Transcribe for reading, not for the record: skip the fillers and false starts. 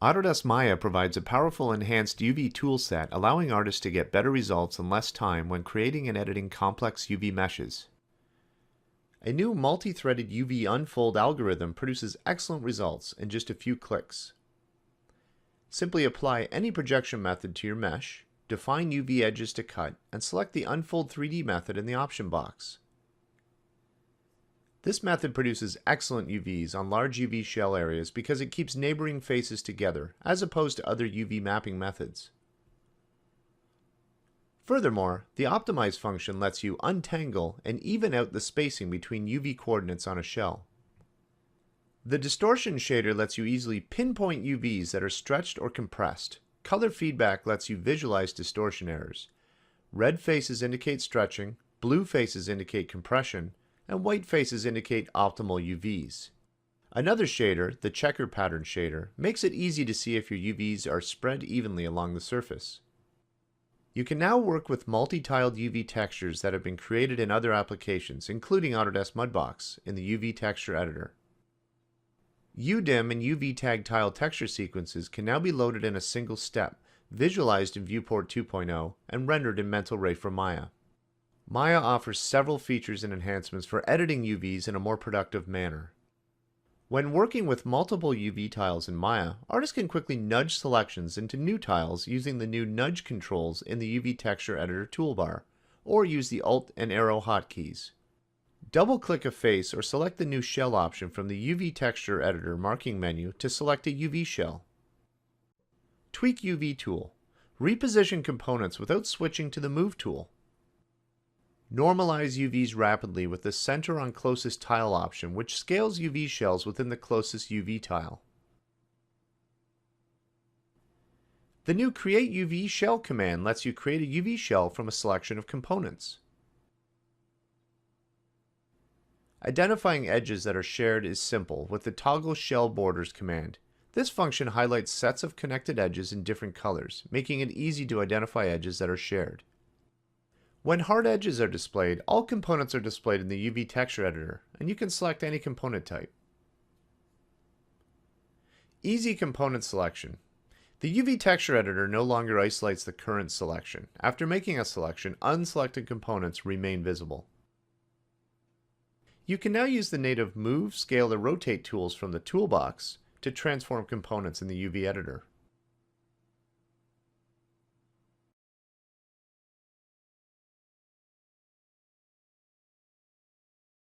Autodesk Maya provides a powerful enhanced UV toolset allowing artists to get better results in less time when creating and editing complex UV meshes. A new multi-threaded UV unfold algorithm produces excellent results in just a few clicks. Simply apply any projection method to your mesh, define UV edges to cut, and select the Unfold 3D method in the option box. This method produces excellent UVs on large UV shell areas because it keeps neighboring faces together, as opposed to other UV mapping methods. Furthermore, the Optimize function lets you untangle and even out the spacing between UV coordinates on a shell. The Distortion shader lets you easily pinpoint UVs that are stretched or compressed. Color Feedback lets you visualize distortion errors. Red faces indicate stretching, blue faces indicate compression, and white faces indicate optimal UVs. Another shader, the Checker Pattern shader, makes it easy to see if your UVs are spread evenly along the surface. You can now work with multi-tiled UV textures that have been created in other applications, including Autodesk Mudbox, in the UV Texture Editor. UDIM and UV Tag tile texture sequences can now be loaded in a single step, visualized in Viewport 2.0, and rendered in Mental Ray from Maya. Maya offers several features and enhancements for editing UVs in a more productive manner. When working with multiple UV tiles in Maya, artists can quickly nudge selections into new tiles using the new nudge controls in the UV Texture Editor toolbar, or use the Alt and Arrow hotkeys. Double-click a face or select the new shell option from the UV Texture Editor marking menu to select a UV shell. Tweak UV tool. Reposition components without switching to the Move tool. Normalize UVs rapidly with the Center on Closest Tile option, which scales UV shells within the closest UV tile. The new Create UV Shell command lets you create a UV shell from a selection of components. Identifying edges that are shared is simple with the Toggle Shell Borders command. This function highlights sets of connected edges in different colors, making it easy to identify edges that are shared. When hard edges are displayed, all components are displayed in the UV Texture Editor, and you can select any component type. Easy component selection. The UV Texture Editor no longer isolates the current selection. After making a selection, unselected components remain visible. You can now use the native Move, Scale, or Rotate tools from the toolbox to transform components in the UV Editor.